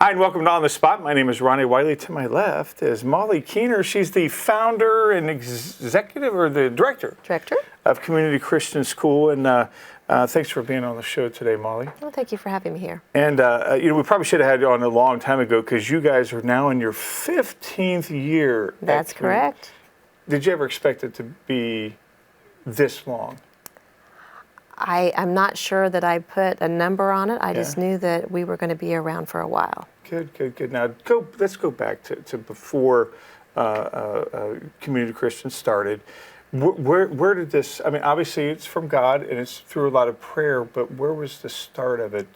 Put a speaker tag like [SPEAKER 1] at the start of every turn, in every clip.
[SPEAKER 1] Hi, and welcome to On the Spot. My name is Ronnie Wiley. To my left is Molly Keener. She's the founder and executive, or the director of Community Christian School. And thanks for being on the show today, Molly.
[SPEAKER 2] Well, thank you for having me here.
[SPEAKER 1] And we probably should have had you on a long time ago because you guys are now in your 15th year.
[SPEAKER 2] That's correct.
[SPEAKER 1] Did you ever expect it to be this long?
[SPEAKER 2] I'm not sure that I put a number on it. I just knew that we were going to be around for a while.
[SPEAKER 1] Good. Now, let's go back to before Community Christian started. Where did this, I mean, obviously it's from God and it's through a lot of prayer, but where was the start of it?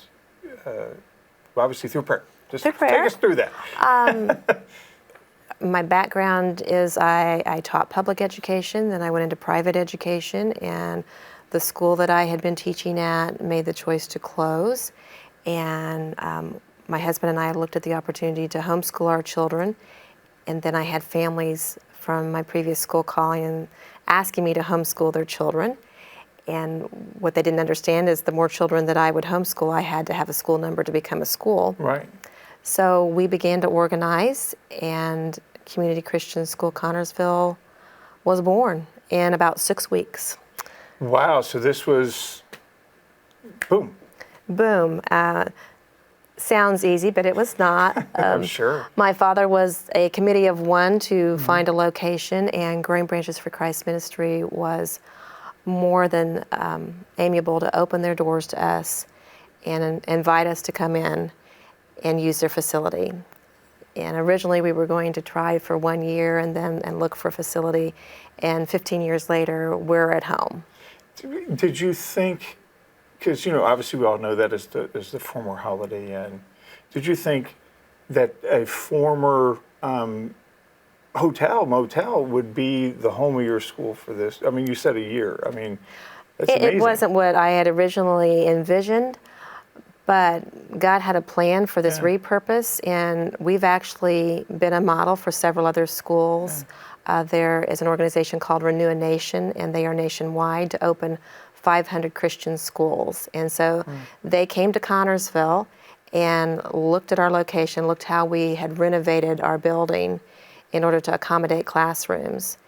[SPEAKER 1] Obviously through prayer. Just take us through that.
[SPEAKER 2] My background is I taught public education, then I went into private education, and the school that I had been teaching at made the choice to close. And my husband and I looked at the opportunity to homeschool our children. And then I had families from my previous school calling and asking me to homeschool their children. And what they didn't understand is the more children that I would homeschool, I had to have a school number to become a school.
[SPEAKER 1] Right.
[SPEAKER 2] So we began to organize, and Community Christian School Connersville was born in about 6 weeks.
[SPEAKER 1] Wow, so this was boom.
[SPEAKER 2] Boom. Sounds easy, but it was not.
[SPEAKER 1] I'm sure.
[SPEAKER 2] My father was a committee of one to find a location, and Growing Branches for Christ Ministry was more than amiable to open their doors to us and invite us to come in and use their facility. And originally we were going to try for 1 year and look for a facility, and 15 years later we're at home.
[SPEAKER 1] Did you think, because obviously we all know that as the former Holiday Inn, did you think that a former motel would be the home of your school for this? I mean, you said a year. I mean, that's amazing.
[SPEAKER 2] It wasn't what I had originally envisioned, but God had a plan for this repurpose, and we've actually been a model for several other schools. There is an organization called Renovation, and they are nationwide, to open 500 Christian schools. And so they came to Connersville and looked at our location, looked how we had renovated our building in order to accommodate classrooms.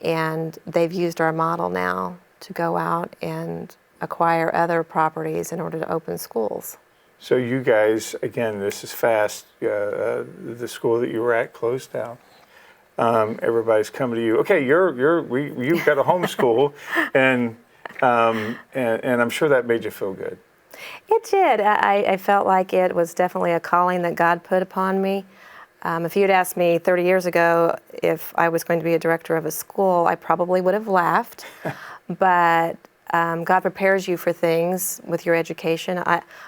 [SPEAKER 2] And they've used our model now to go out and acquire other properties in order to open schools.
[SPEAKER 1] So you guys, again, this is fast. The school that you were at closed down. Everybody's coming to you. Okay, you've got a homeschool, and I'm sure that made you feel good.
[SPEAKER 2] It did. I felt like it was definitely a calling that God put upon me. If you had asked me 30 years ago if I was going to be a director of a school, I probably would have laughed. But God prepares you for things with your education.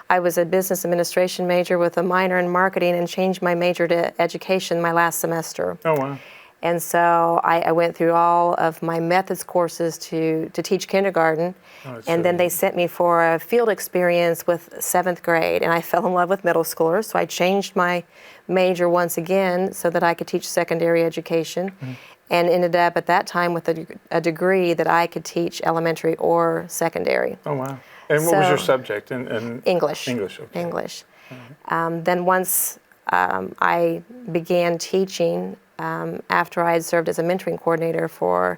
[SPEAKER 2] I was a business administration major with a minor in marketing and changed my major to education my last semester.
[SPEAKER 1] Oh, wow.
[SPEAKER 2] And so I went through all of my methods courses to teach kindergarten, and then they sent me for a field experience with 7th grade, and I fell in love with middle schoolers, so I changed my major once again so that I could teach secondary education, and ended up at that time with a degree that I could teach elementary or secondary.
[SPEAKER 1] Oh, wow. And what was your subject? In
[SPEAKER 2] English.
[SPEAKER 1] English, okay.
[SPEAKER 2] English. Then once I began teaching, after I had served as a mentoring coordinator for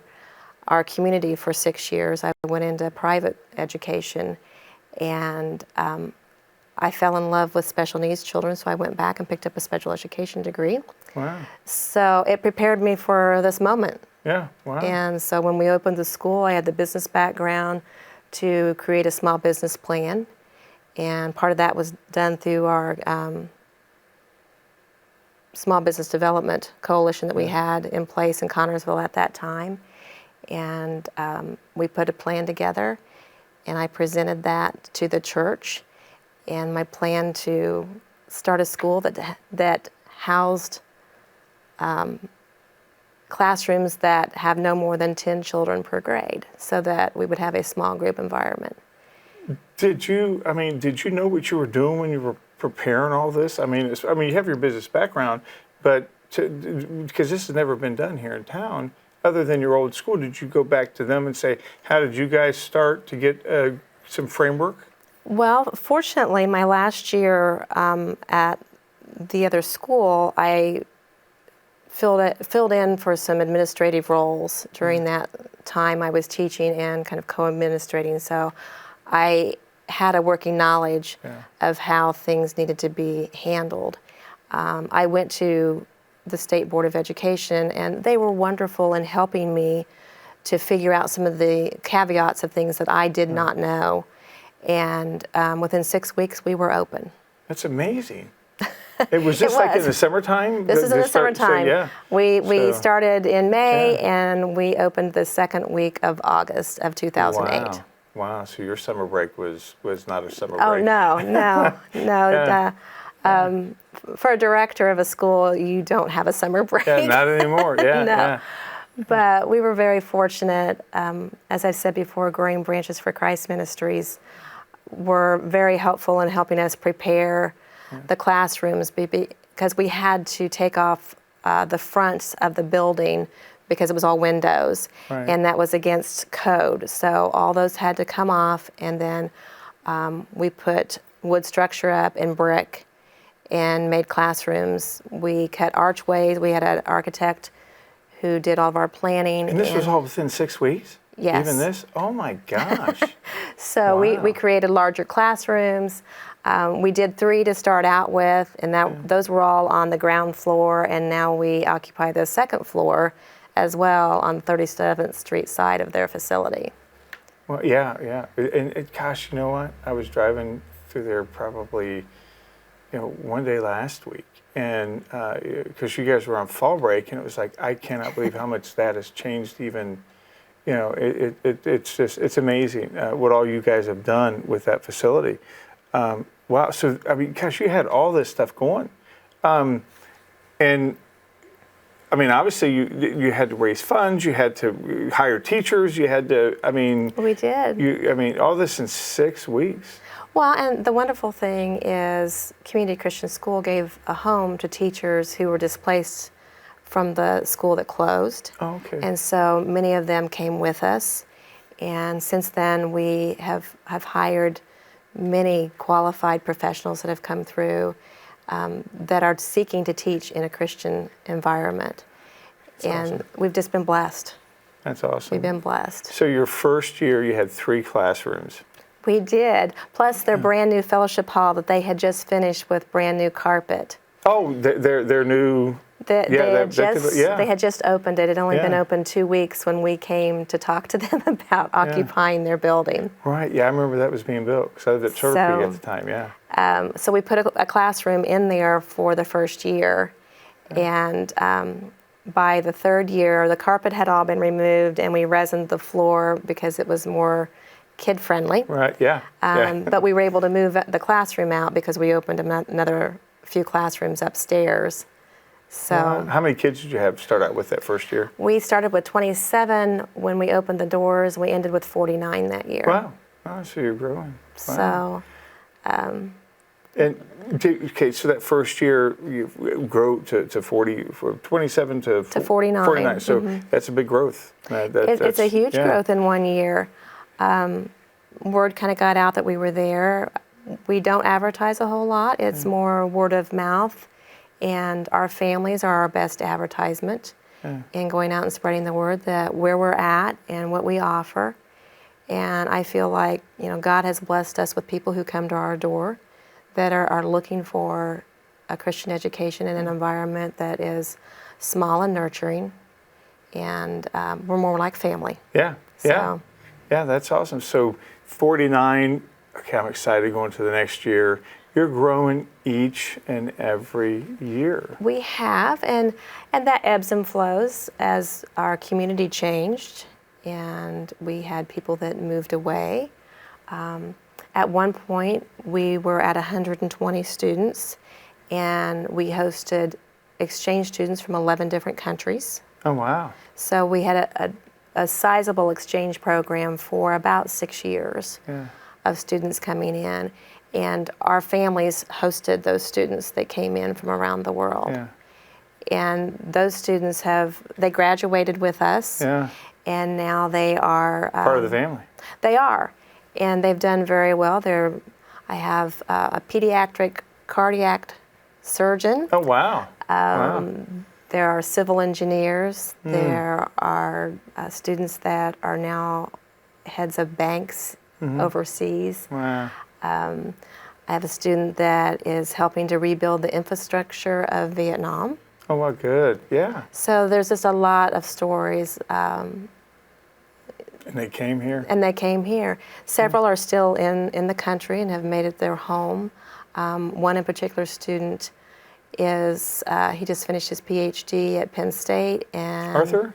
[SPEAKER 2] our community for 6 years, I went into private education, and I fell in love with special needs children, so I went back and picked up a special education degree.
[SPEAKER 1] Wow.
[SPEAKER 2] So it prepared me for this moment.
[SPEAKER 1] Yeah, wow.
[SPEAKER 2] And so when we opened the school, I had the business background to create a small business plan, and part of that was done through our small business development coalition that we had in place in Connersville at that time. And we put a plan together, and I presented that to the church, and my plan to start a school that housed classrooms that have no more than 10 children per grade, so that we would have a small group environment.
[SPEAKER 1] Did you know what you were doing when you were preparing all this? I mean, you have your business background, but because this has never been done here in town, other than your old school, did you go back to them and say, how did you guys start to get some framework?
[SPEAKER 2] Well, fortunately, my last year at the other school, I filled in for some administrative roles during that time I was teaching and kind of co-administrating. So I had a working knowledge of how things needed to be handled. I went to the State Board of Education, and they were wonderful in helping me to figure out some of the caveats of things that I did not know. And within 6 weeks, we were open.
[SPEAKER 1] That's amazing. It was just like in the summertime?
[SPEAKER 2] This is in the summertime.
[SPEAKER 1] So, yeah.
[SPEAKER 2] We started in May, and we opened the second week of August of 2008.
[SPEAKER 1] Wow. Wow. So your summer break was not a summer
[SPEAKER 2] Oh,
[SPEAKER 1] break.
[SPEAKER 2] no.
[SPEAKER 1] Yeah.
[SPEAKER 2] For a director of a school, you don't have a summer break.
[SPEAKER 1] Yeah, not anymore. Yeah,
[SPEAKER 2] No.
[SPEAKER 1] yeah.
[SPEAKER 2] But we were very fortunate. As I've said before, Growing Branches for Christ Ministries were very helpful in helping us prepare the classrooms because we had to take off the fronts of the building because it was all windows, and that was against code. So all those had to come off, and then we put wood structure up in brick and made classrooms. We cut archways. We had an architect who did all of our planning.
[SPEAKER 1] And this was all within 6 weeks?
[SPEAKER 2] Yes.
[SPEAKER 1] Even this? Oh my gosh.
[SPEAKER 2] So we created larger classrooms. We did 3 to start out with, and those were all on the ground floor, and now we occupy the second floor as well on the 37th Street side of their facility.
[SPEAKER 1] Well, yeah. And gosh, you know what? I was driving through there probably, one day last week, and because you guys were on fall break, and it was like, I cannot believe how much that has changed even. It's amazing what all you guys have done with that facility. Wow. So, I mean, gosh, you had all this stuff going. And, I mean, obviously you had to raise funds, you had to hire teachers, you had to, I mean.
[SPEAKER 2] We did.
[SPEAKER 1] All this in 6 weeks.
[SPEAKER 2] Well, and the wonderful thing is Community Christian School gave a home to teachers who were displaced from the school that closed.
[SPEAKER 1] Oh, okay.
[SPEAKER 2] And so many of them came with us. And since then, we have hired many qualified professionals that have come through that are seeking to teach in a Christian environment.
[SPEAKER 1] That's
[SPEAKER 2] and
[SPEAKER 1] awesome.
[SPEAKER 2] We've just been blessed.
[SPEAKER 1] That's awesome.
[SPEAKER 2] We've been blessed.
[SPEAKER 1] So your first year, you had 3 classrooms.
[SPEAKER 2] We did, plus their brand new fellowship hall that they had just finished with brand new carpet.
[SPEAKER 1] Oh, their new.
[SPEAKER 2] They had just opened it. It had only been open 2 weeks when we came to talk to them about occupying their building.
[SPEAKER 1] Right, yeah, I remember that was being built because I was at Turkey at the time, yeah.
[SPEAKER 2] So we put a classroom in there for the first year, and by the third year, the carpet had all been removed, and we resined the floor because it was more kid-friendly.
[SPEAKER 1] Right, yeah.
[SPEAKER 2] But we were able to move the classroom out because we opened another few classrooms upstairs. So
[SPEAKER 1] how many kids did you have start out with that first year?
[SPEAKER 2] We started with 27 when we opened the doors. We ended with 49 that year.
[SPEAKER 1] Wow. Oh, so you're growing. Wow.
[SPEAKER 2] So.
[SPEAKER 1] Okay, so that first year you grow to 40, from 27 to
[SPEAKER 2] 49.
[SPEAKER 1] 49. So that's a big growth.
[SPEAKER 2] It's a huge growth in 1 year. Word kind of got out that we were there. We don't advertise a whole lot. It's more word of mouth. And our families are our best advertisement in going out and spreading the word that where we're at and what we offer. And I feel like, God has blessed us with people who come to our door that are looking for a Christian education in an environment that is small and nurturing. And we're more like family.
[SPEAKER 1] Yeah,
[SPEAKER 2] So.
[SPEAKER 1] Yeah, that's awesome. So 49, okay, I'm excited going to the next year. You're growing each and every year.
[SPEAKER 2] We have, and that ebbs and flows as our community changed, and we had people that moved away. At one point, we were at 120 students, and we hosted exchange students from 11 different countries.
[SPEAKER 1] Oh, wow.
[SPEAKER 2] So we had a sizable exchange program for about 6 years of students coming in. And our families hosted those students that came in from around the world.
[SPEAKER 1] Yeah.
[SPEAKER 2] And those students they graduated with us.
[SPEAKER 1] Yeah.
[SPEAKER 2] And now they are
[SPEAKER 1] Part of the family.
[SPEAKER 2] They are. And they've done very well. I have a pediatric cardiac surgeon.
[SPEAKER 1] Oh, wow. Wow.
[SPEAKER 2] There are civil engineers. There are students that are now heads of banks overseas.
[SPEAKER 1] Wow.
[SPEAKER 2] I have a student that is helping to rebuild the infrastructure of Vietnam.
[SPEAKER 1] Oh, well, good. Yeah.
[SPEAKER 2] So there's just a lot of stories.
[SPEAKER 1] And they came here?
[SPEAKER 2] And they came here. Several are still in the country and have made it their home. One in particular student is, he just finished his PhD at Penn State. And
[SPEAKER 1] Arthur?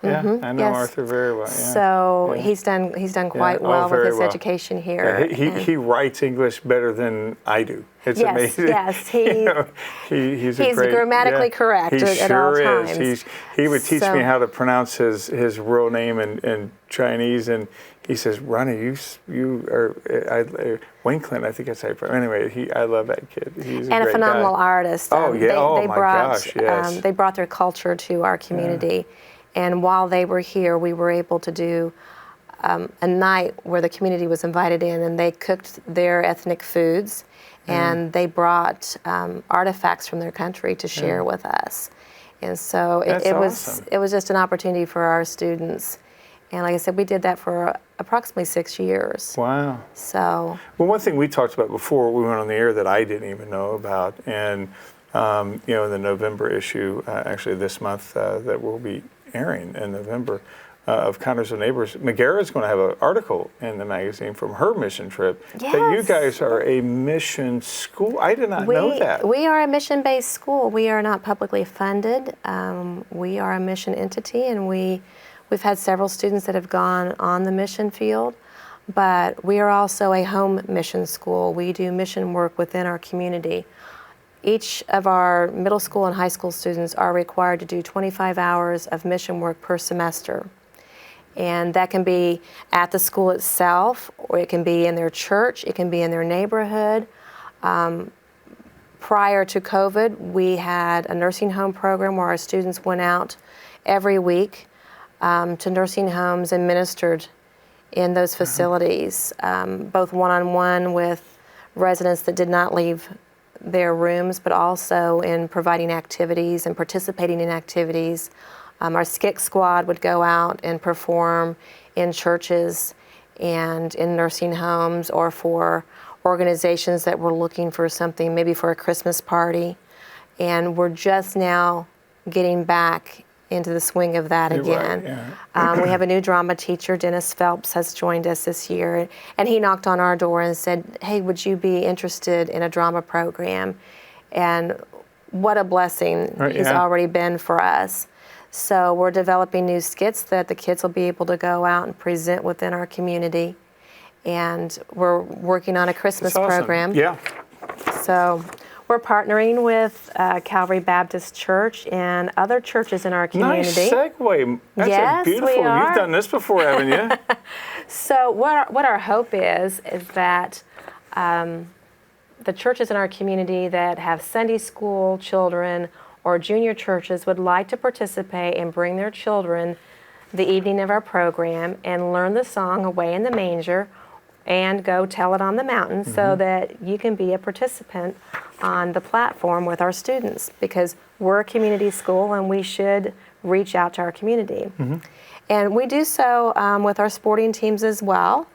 [SPEAKER 1] Yeah, I know
[SPEAKER 2] yes.
[SPEAKER 1] Arthur very well. Yeah.
[SPEAKER 2] So
[SPEAKER 1] Yeah.
[SPEAKER 2] he's done quite
[SPEAKER 1] Oh,
[SPEAKER 2] well with
[SPEAKER 1] very
[SPEAKER 2] his
[SPEAKER 1] well.
[SPEAKER 2] education here.
[SPEAKER 1] Yeah, he writes English better than I do. It's
[SPEAKER 2] Yes,
[SPEAKER 1] amazing.
[SPEAKER 2] yes,
[SPEAKER 1] He's
[SPEAKER 2] he's grammatically correct
[SPEAKER 1] he
[SPEAKER 2] at all
[SPEAKER 1] sure
[SPEAKER 2] times.
[SPEAKER 1] is. He would teach
[SPEAKER 2] So-
[SPEAKER 1] me how to pronounce his real name in Chinese, and he says, "Ronnie, you are Winkland." I think that's how you pronounce. Anyway, I love that kid. He's
[SPEAKER 2] And a
[SPEAKER 1] great
[SPEAKER 2] phenomenal
[SPEAKER 1] guy.
[SPEAKER 2] artist.
[SPEAKER 1] Oh, yeah. Oh, my
[SPEAKER 2] brought,
[SPEAKER 1] gosh, yes.
[SPEAKER 2] they brought their culture to our community. And while they were here, we were able to do a night where the community was invited in, and they cooked their ethnic foods, and they brought artifacts from their country to share with us. And so
[SPEAKER 1] That's awesome.
[SPEAKER 2] it was just an opportunity for our students. And like I said, we did that for approximately 6 years.
[SPEAKER 1] Wow.
[SPEAKER 2] So
[SPEAKER 1] Well, one thing we talked about before we went on the air that I didn't even know about, and in the November issue, actually this month, that we'll be airing in November, of Kindness of Neighbors, Megara is going to have an article in the magazine from her mission trip. That you
[SPEAKER 2] Yes.
[SPEAKER 1] guys are a mission school. I did not know that.
[SPEAKER 2] We are a mission-based school. We are not publicly funded. We are a mission entity, and we've had several students that have gone on the mission field, but we are also a home mission school. We do mission work within our community. Each of our middle school and high school students are required to do 25 hours of mission work per semester. And that can be at the school itself, or it can be in their church, it can be in their neighborhood. Prior to COVID, we had a nursing home program where our students went out every week to nursing homes and ministered in those facilities, both one-on-one with residents that did not leave their rooms, but also in providing activities and participating in activities. Our SCIC squad would go out and perform in churches and in nursing homes, or for organizations that were looking for something, maybe for a Christmas party. And we're just now getting back into the swing of that
[SPEAKER 1] You're
[SPEAKER 2] again.
[SPEAKER 1] right, yeah.
[SPEAKER 2] We have a new drama teacher, Dennis Phelps, has joined us this year, and he knocked on our door and said, "Hey, would you be interested in a drama program?" And what a blessing he's already been for us. So we're developing new skits that the kids will be able to go out and present within our community. And we're working on a Christmas
[SPEAKER 1] That's awesome.
[SPEAKER 2] program.
[SPEAKER 1] Yeah.
[SPEAKER 2] So we're partnering with Calvary Baptist Church and other churches in our community.
[SPEAKER 1] Nice segue. That's
[SPEAKER 2] Yes,
[SPEAKER 1] beautiful.
[SPEAKER 2] we are.
[SPEAKER 1] You've done this before, haven't you?
[SPEAKER 2] So what our hope is that the churches in our community that have Sunday school children or junior churches would like to participate and bring their children the evening of our program and learn the song Away in the Manger and go tell it on the mountain, so that you can be a participant on the platform with our students, because we're a community school and we should reach out to our community. And we do so with our sporting teams as well.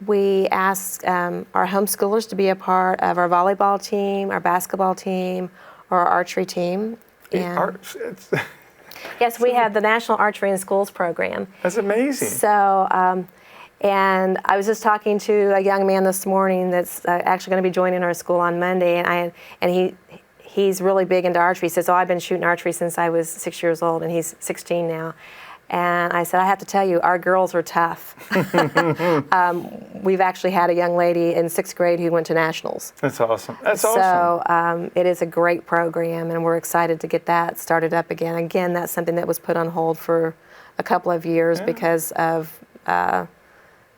[SPEAKER 2] We ask our homeschoolers to be a part of our volleyball team, our basketball team, or our archery team. And yes, we have the National Archery in Schools program.
[SPEAKER 1] That's amazing.
[SPEAKER 2] So, and I was just talking to a young man this morning that's actually going to be joining our school on Monday, and he's really big into archery. He says, "Oh, I've been shooting archery since I was 6 years old," and he's 16 now. And I said, "I have to tell you, our girls are tough." We've actually had a young lady in 6th grade who went to nationals.
[SPEAKER 1] That's awesome. That's awesome.
[SPEAKER 2] So it is a great program, and we're excited to get that started up again. Again, that's something that was put on hold for a couple of years because of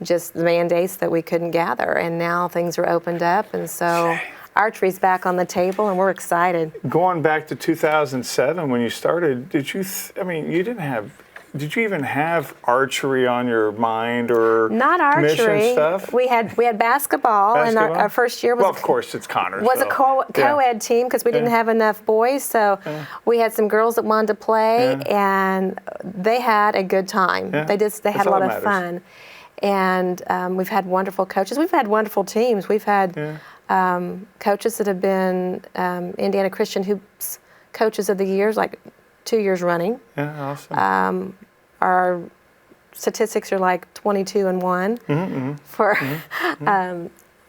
[SPEAKER 2] just the mandates that we couldn't gather, and now things are opened up, and so archery's back on the table, and we're excited.
[SPEAKER 1] Going back to 2007 when you started, did you? You didn't have did you even have archery on your mind or
[SPEAKER 2] Not
[SPEAKER 1] commission
[SPEAKER 2] archery.
[SPEAKER 1] stuff?
[SPEAKER 2] We had basketball, and our first year was
[SPEAKER 1] well, of course, it's Connors.
[SPEAKER 2] was
[SPEAKER 1] so.
[SPEAKER 2] a co-ed team because we didn't have enough boys, so we had some girls that wanted to play, and they had a good time.
[SPEAKER 1] Yeah.
[SPEAKER 2] They had a lot of fun, and we've had wonderful coaches. We've had wonderful teams. We've had coaches that have been Indiana Christian Hoops Coaches of the Years, like 2 years running.
[SPEAKER 1] Yeah, awesome.
[SPEAKER 2] Our statistics are like 22-1 for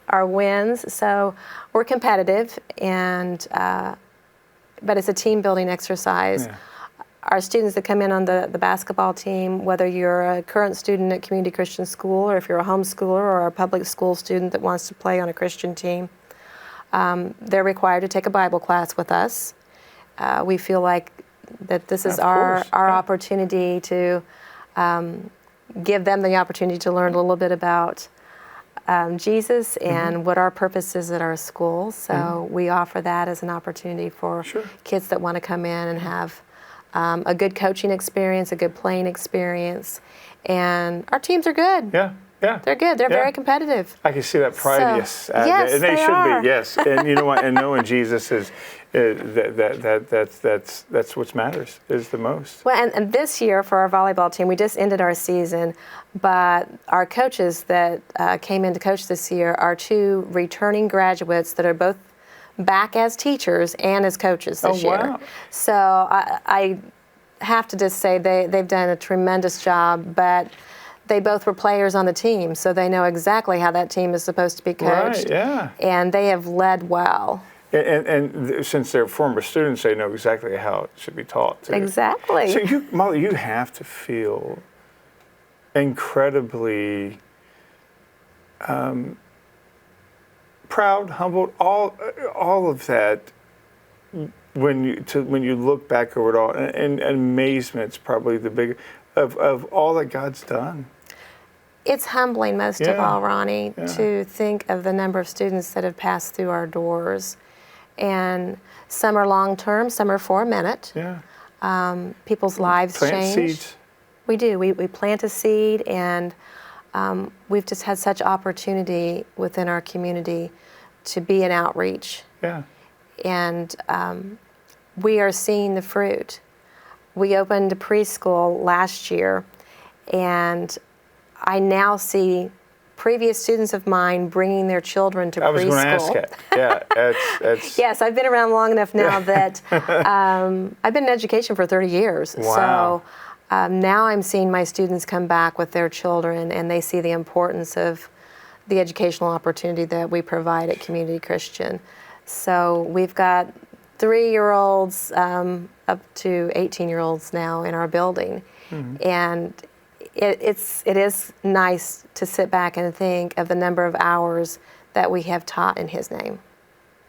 [SPEAKER 2] our wins. So we're competitive, and but it's a team building exercise.
[SPEAKER 1] Yeah.
[SPEAKER 2] Our students that come in on the basketball team, whether you're a current student at Community Christian School or if you're a homeschooler or a public school student that wants to play on a Christian team, they're required to take a Bible class with us. We feel like that this is our opportunity to give them the opportunity to learn a little bit about Jesus and what our purpose is at our school. So we offer that as an opportunity for kids that want to come in and have a good coaching experience, a good playing experience. And our teams are good.
[SPEAKER 1] Yeah. Yeah.
[SPEAKER 2] They're good. They're very competitive.
[SPEAKER 1] I can see that pride.
[SPEAKER 2] So,
[SPEAKER 1] yes.
[SPEAKER 2] yes,
[SPEAKER 1] And they should
[SPEAKER 2] are.
[SPEAKER 1] be. Yes. And you know what? And knowing Jesus is that's what matters is the most.
[SPEAKER 2] Well, and this year for our volleyball team, we just ended our season, but our coaches that came in to coach this year are 2 returning graduates that are both back as teachers and as coaches this year.
[SPEAKER 1] Wow.
[SPEAKER 2] So I have to just say they've done a tremendous job, but they both were players on the team, so they know exactly how that team is supposed to be coached.
[SPEAKER 1] Right, yeah.
[SPEAKER 2] And they have led well.
[SPEAKER 1] And since they're former students, they know exactly how it should be taught, too.
[SPEAKER 2] Exactly.
[SPEAKER 1] So, Molly, you have to feel incredibly proud, humbled, all of that when you look back over it all. And amazement's probably the big of all that God's done.
[SPEAKER 2] It's humbling most of all, Ronnie, to think of the number of students that have passed through our doors. And some are long-term, some are for a minute.
[SPEAKER 1] Yeah.
[SPEAKER 2] People's lives
[SPEAKER 1] Plant
[SPEAKER 2] change.
[SPEAKER 1] seeds.
[SPEAKER 2] We do. We plant a seed, and we've just had such opportunity within our community to be an outreach.
[SPEAKER 1] Yeah.
[SPEAKER 2] And we are seeing the fruit. We opened a preschool last year, and I now see previous students of mine bringing their children to preschool.
[SPEAKER 1] I was going to ask that. Yeah, that's
[SPEAKER 2] Yes, I've been around long enough now that I've been in education for 30 years.
[SPEAKER 1] Wow.
[SPEAKER 2] So now I'm seeing my students come back with their children, and they see the importance of the educational opportunity that we provide at Community Christian. So we've got 3-year-olds up to 18-year-olds now in our building. And it is nice to sit back and think of the number of hours that we have taught in His name.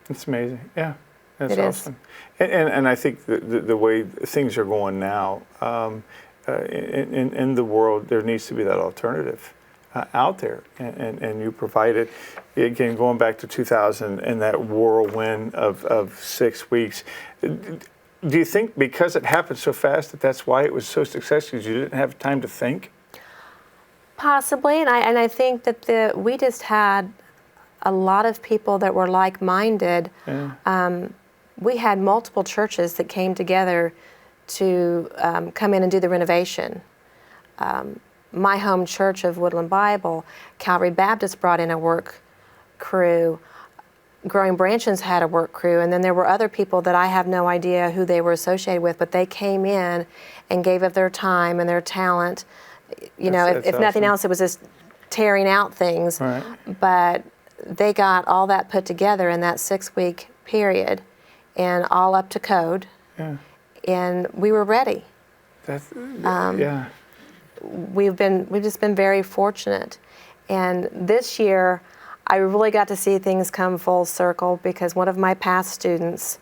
[SPEAKER 1] It's amazing. Yeah, that's
[SPEAKER 2] It is.
[SPEAKER 1] awesome. And I think the way things are going now in the world, there needs to be that alternative out there, and you provide it. Again, going back to 2000 and that whirlwind of 6 weeks. Do you think because it happened so fast that's why it was so successful? You didn't have time to think?
[SPEAKER 2] Possibly, and I think that we just had a lot of people that were like-minded.
[SPEAKER 1] Yeah.
[SPEAKER 2] We had multiple churches that came together to come in and do the renovation. My home church of Woodland Bible, Calvary Baptist brought in a work crew. Growing Branches had a work crew, and then there were other people that I have no idea who they were associated with, but they came in and gave of their time and their talent. You know, if
[SPEAKER 1] awesome.
[SPEAKER 2] nothing else, it was just tearing out things.
[SPEAKER 1] Right.
[SPEAKER 2] But they got all that put together in that 6-week period, and all up to code.
[SPEAKER 1] Yeah.
[SPEAKER 2] And we were ready.
[SPEAKER 1] That's yeah.
[SPEAKER 2] We've just been very fortunate. And this year, I really got to see things come full circle because one of my past students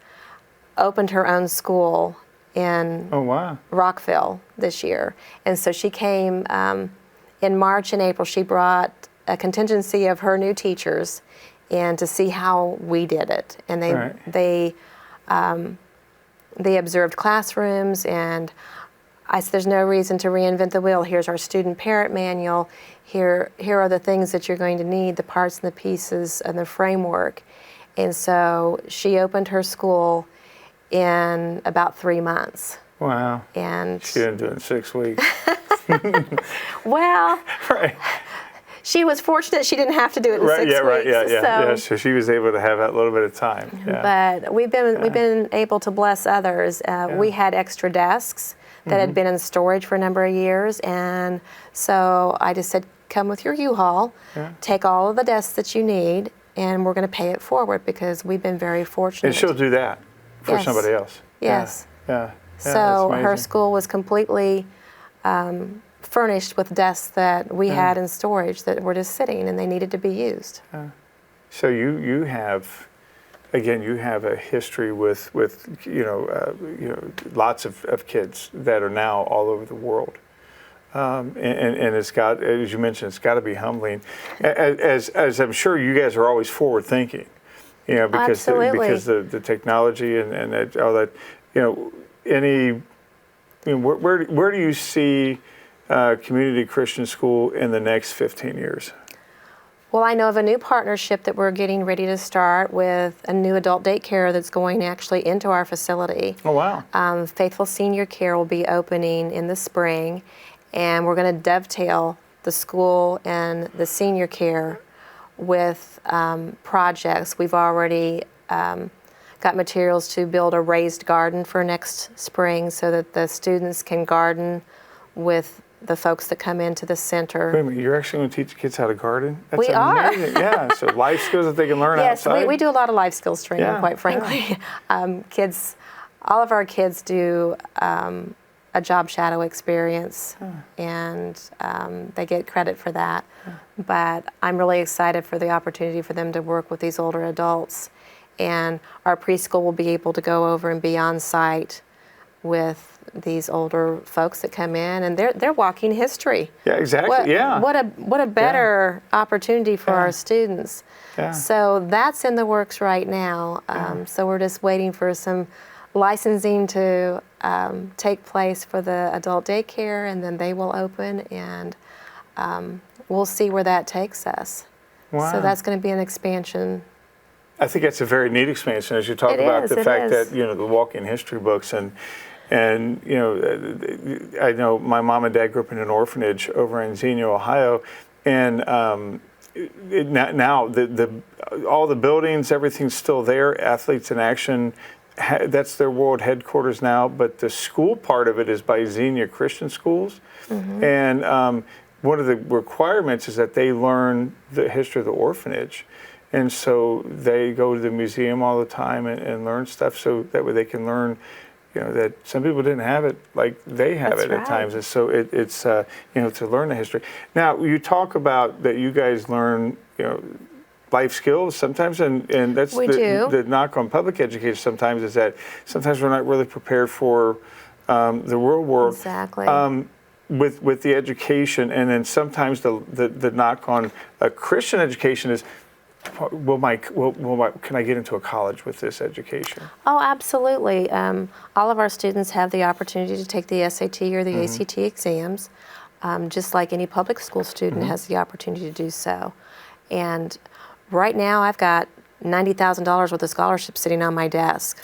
[SPEAKER 2] opened her own school in
[SPEAKER 1] Oh wow.
[SPEAKER 2] Rockville this year. And so she came in March and April. She brought a contingency of her new teachers in to see how we did it. And they observed classrooms, and I said, there's no reason to reinvent the wheel. Here's our student parent manual. Here are the things that you're going to need, the parts and the pieces and the framework. And so she opened her school in about 3 months.
[SPEAKER 1] Wow.
[SPEAKER 2] And
[SPEAKER 1] She didn't do it in 6 weeks.
[SPEAKER 2] well,
[SPEAKER 1] Right.
[SPEAKER 2] she was fortunate she didn't have to do it in 6 weeks.
[SPEAKER 1] Right. Yeah.
[SPEAKER 2] So,
[SPEAKER 1] So she was able to have that little bit of time. Yeah.
[SPEAKER 2] but we've been able to bless others. We had extra desks that had been in storage for a number of years, and so I just said, come with your U-Haul, take all of the desks that you need, and we're going to pay it forward because we've been very fortunate.
[SPEAKER 1] And she'll do that for
[SPEAKER 2] Yes.
[SPEAKER 1] somebody else.
[SPEAKER 2] Yes.
[SPEAKER 1] Yeah.
[SPEAKER 2] So
[SPEAKER 1] that's
[SPEAKER 2] her
[SPEAKER 1] amazing.
[SPEAKER 2] school was completely furnished with desks that we had in storage that were just sitting, and they needed to be used.
[SPEAKER 1] So you have, again, you have a history with lots of kids that are now all over the world, and it's got, as you mentioned, it's got to be humbling, as I'm sure you guys are always forward thinking, because
[SPEAKER 2] Absolutely.
[SPEAKER 1] the technology and all that, where do you see community Christian school in the next 15 years?
[SPEAKER 2] Well, I know of a new partnership that we're getting ready to start with a new adult daycare that's going actually into our facility.
[SPEAKER 1] Oh, wow.
[SPEAKER 2] Faithful Senior Care will be opening in the spring, and we're going to dovetail the school and the senior care with projects. We've already got materials to build a raised garden for next spring so that the students can garden with the folks that come into the center.
[SPEAKER 1] Wait a minute, you're actually going to teach kids how to garden? That's
[SPEAKER 2] We are.
[SPEAKER 1] amazing. Yeah, so life skills that they can learn
[SPEAKER 2] Yes,
[SPEAKER 1] outside.
[SPEAKER 2] we do a lot of life skills training,
[SPEAKER 1] Yeah,
[SPEAKER 2] quite frankly. All of our kids do a job shadow experience, and they get credit for that. But I'm really excited for the opportunity for them to work with these older adults. And our preschool will be able to go over and be on site with these older folks that come in, and they're walking history.
[SPEAKER 1] Yeah, exactly.
[SPEAKER 2] What a better opportunity for our students.
[SPEAKER 1] Yeah.
[SPEAKER 2] So that's in the works right now. So we're just waiting for some licensing to take place for the adult daycare, and then they will open, and we'll see where that takes us.
[SPEAKER 1] Wow.
[SPEAKER 2] So that's going to be an expansion.
[SPEAKER 1] I think that's a very neat expansion as you talk about the fact that the walk-in history books and I know my mom and dad grew up in an orphanage over in Xenia, Ohio, and now all the buildings, everything's still there. Athletes in Action, that's their world headquarters now, but the school part of it is by Xenia Christian Schools, and one of the requirements is that they learn the history of the orphanage. And so they go to the museum all the time and learn stuff, so that way they can learn, that some people didn't have it like they have it at times. And so it's to learn the history. Now, you talk about that you guys learn, life skills sometimes, and that's the knock on public education sometimes is that sometimes we're not really prepared for the real world.
[SPEAKER 2] Exactly.
[SPEAKER 1] With the education, and then sometimes the knock on a Christian education is, can I get into a college with this education?
[SPEAKER 2] Oh, absolutely. All of our students have the opportunity to take the SAT or the ACT exams, just like any public school student has the opportunity to do so. And right now I've got $90,000 worth of scholarships sitting on my desk.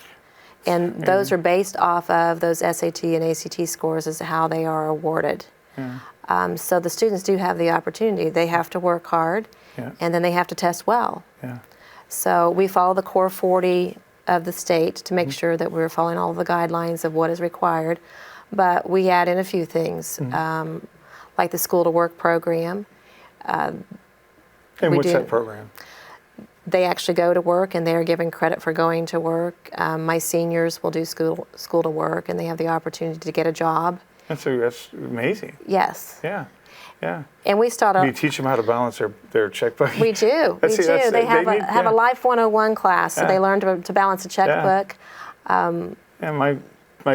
[SPEAKER 2] And those are based off of those SAT and ACT scores as to how they are awarded. So the students do have the opportunity. They have to work hard. And then they have to test well. So we follow the core 40 of the state to make sure that we're following all the guidelines of what is required. But we add in a few things, like the School to Work program.
[SPEAKER 1] And what's that program?
[SPEAKER 2] They actually go to work, and they're given credit for going to work. My seniors will do school to work, and they have the opportunity to get a job.
[SPEAKER 1] That's amazing.
[SPEAKER 2] Yes.
[SPEAKER 1] Yeah.
[SPEAKER 2] And we start
[SPEAKER 1] Do you teach them how to balance their checkbook?
[SPEAKER 2] We do. They have a Life 101 class, so they learn to balance a checkbook.
[SPEAKER 1] And my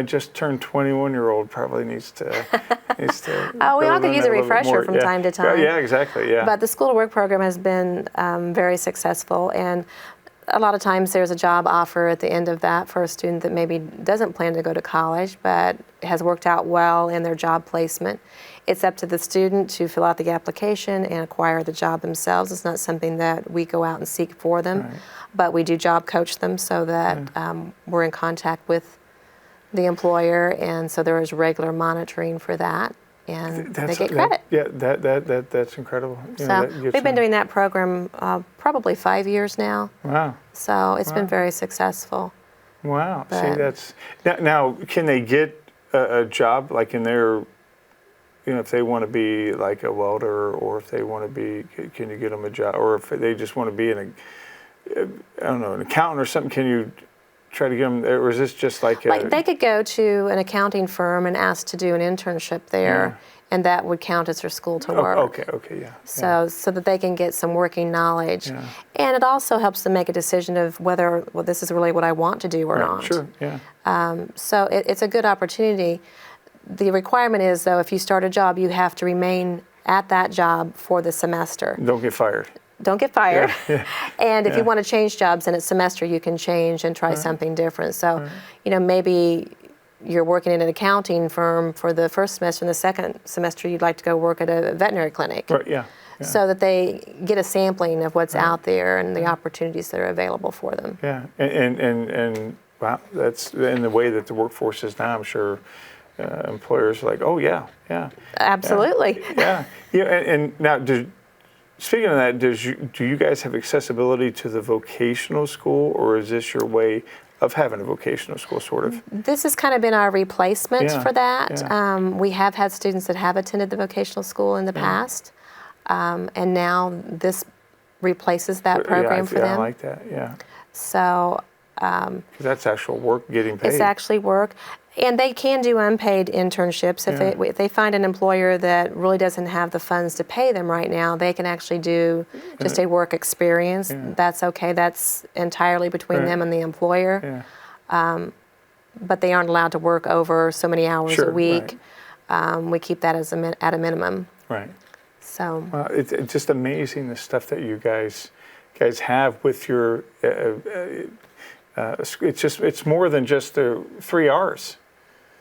[SPEAKER 1] just turned 21-year-old probably needs to.
[SPEAKER 2] Oh, we all could use a refresher from time to time.
[SPEAKER 1] Yeah, exactly. Yeah.
[SPEAKER 2] But the School to Work program has been very successful, and a lot of times there's a job offer at the end of that for a student that maybe doesn't plan to go to college but has worked out well in their job placement. It's up to the student to fill out the application and acquire the job themselves. It's not something that we go out and seek for them,
[SPEAKER 1] Right.
[SPEAKER 2] but we do job coach them so that we're in contact with the employer, and so there is regular monitoring for that, and they get credit.
[SPEAKER 1] That's incredible.
[SPEAKER 2] So we've been doing that program probably 5 years now.
[SPEAKER 1] Wow.
[SPEAKER 2] So it's been very successful.
[SPEAKER 1] Wow. See,
[SPEAKER 2] But-
[SPEAKER 1] that's now. Can they get a job like in their, if they want to be like a welder, or if they want to be, can you get them a job, or if they just want to be an accountant or something? Can you try to get them, or is this just like
[SPEAKER 2] They could go to an accounting firm and ask to do an internship there, and that would count as their school to work.
[SPEAKER 1] Okay, yeah.
[SPEAKER 2] So that they can get some working knowledge.
[SPEAKER 1] Yeah.
[SPEAKER 2] And it also helps them make a decision of whether, this is really what I want to do or
[SPEAKER 1] Right,
[SPEAKER 2] not.
[SPEAKER 1] sure, yeah.
[SPEAKER 2] So it's a good opportunity. The requirement is, though, if you start a job, you have to remain at that job for the semester.
[SPEAKER 1] Don't get fired.
[SPEAKER 2] Don't get fired.
[SPEAKER 1] Yeah.
[SPEAKER 2] And if you want to change jobs in a semester, you can change and try something different. So, maybe you're working in an accounting firm for the first semester, and the second semester you'd like to go work at a veterinary clinic.
[SPEAKER 1] Right, yeah.
[SPEAKER 2] So that they get a sampling of what's out there and the opportunities that are available for them.
[SPEAKER 1] Yeah, and wow, that's in the way that the workforce is now. I'm sure employers are like, oh yeah.
[SPEAKER 2] Absolutely.
[SPEAKER 1] Yeah. And now, speaking of that, do you guys have accessibility to the vocational school, or is this your way of having a vocational school, sort of?
[SPEAKER 2] This has kind of been our replacement for that.
[SPEAKER 1] Yeah.
[SPEAKER 2] We have had students that have attended the vocational school in the past, and now this replaces that program for them.
[SPEAKER 1] I like that, yeah.
[SPEAKER 2] So
[SPEAKER 1] 'Cause that's actual work, getting paid.
[SPEAKER 2] it's actually work. And they can do unpaid internships. If they find an employer that really doesn't have the funds to pay them right now, they can actually do just a work experience. That's okay. That's entirely between them and the employer.
[SPEAKER 1] Yeah.
[SPEAKER 2] But they aren't allowed to work over so many hours a week.
[SPEAKER 1] Right.
[SPEAKER 2] We keep that at a minimum.
[SPEAKER 1] Right.
[SPEAKER 2] So
[SPEAKER 1] It's just amazing the stuff that you guys have with your. It's more than just the 3 R's.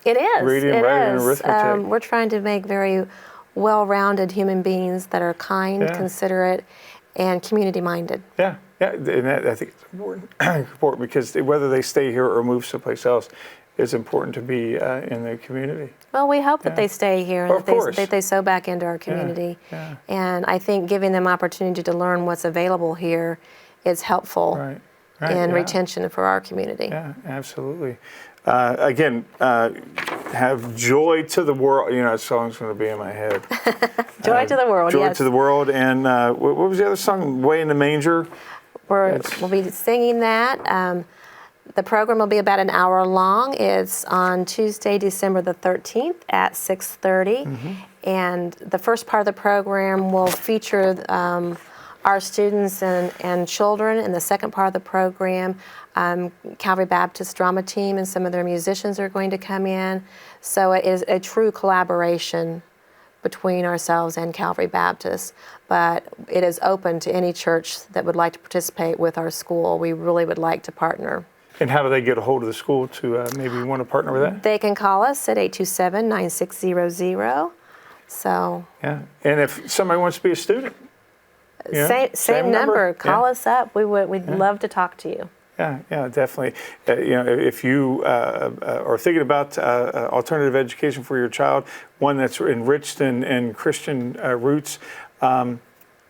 [SPEAKER 2] it is.
[SPEAKER 1] Reading,
[SPEAKER 2] it
[SPEAKER 1] writing, and
[SPEAKER 2] is.
[SPEAKER 1] arithmetic.
[SPEAKER 2] We're trying to make very well-rounded human beings that are kind, considerate, and community-minded.
[SPEAKER 1] Yeah, and I think it's important, important because whether they stay here or move someplace else, it's important to be in the community.
[SPEAKER 2] Well, we hope that they stay here and
[SPEAKER 1] Of course.
[SPEAKER 2] that they sow back into our community.
[SPEAKER 1] Yeah.
[SPEAKER 2] And I think giving them opportunity to learn what's available here is helpful
[SPEAKER 1] Right,
[SPEAKER 2] in
[SPEAKER 1] yeah.
[SPEAKER 2] retention for our community.
[SPEAKER 1] Yeah, absolutely. Again, have joy to the world. That song's going to be in my head.
[SPEAKER 2] Joy to the world,
[SPEAKER 1] Joy
[SPEAKER 2] yes.
[SPEAKER 1] to the world. And what was the other song? Way in the Manger?
[SPEAKER 2] We'll be singing that. The program will be about an hour long. It's on Tuesday, December the 13th at 6:30. And the first part of the program will feature our students and children. In the second part of the program, Calvary Baptist Drama Team and some of their musicians are going to come in. So it is a true collaboration between ourselves and Calvary Baptist, but it is open to any church that would like to participate with our school. We really would like to partner.
[SPEAKER 1] And how do they get a hold of the school to maybe want to partner with that?
[SPEAKER 2] They can call us at 827-9600. So
[SPEAKER 1] Yeah. And if somebody wants to be a student?
[SPEAKER 2] same number. Call
[SPEAKER 1] Yeah.
[SPEAKER 2] us up. We'd love to talk to you.
[SPEAKER 1] Yeah, definitely. If you are thinking about alternative education for your child, one that's enriched in Christian roots,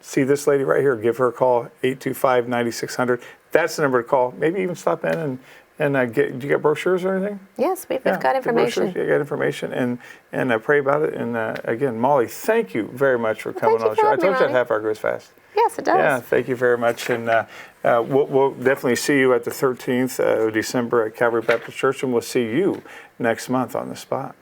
[SPEAKER 1] see this lady right here. Give her a call, 825-9600. That's the number to call. Maybe even stop in and do you get brochures or anything?
[SPEAKER 2] Yes, we've got information.
[SPEAKER 1] You got information and pray about it. And again, Molly, thank you very much for coming on the show. I told you that half hour goes fast.
[SPEAKER 2] Yes, it does.
[SPEAKER 1] Yeah, thank you very much. And we'll definitely see you at the 13th of December at Calvary Baptist Church, and we'll see you next month on The Spot.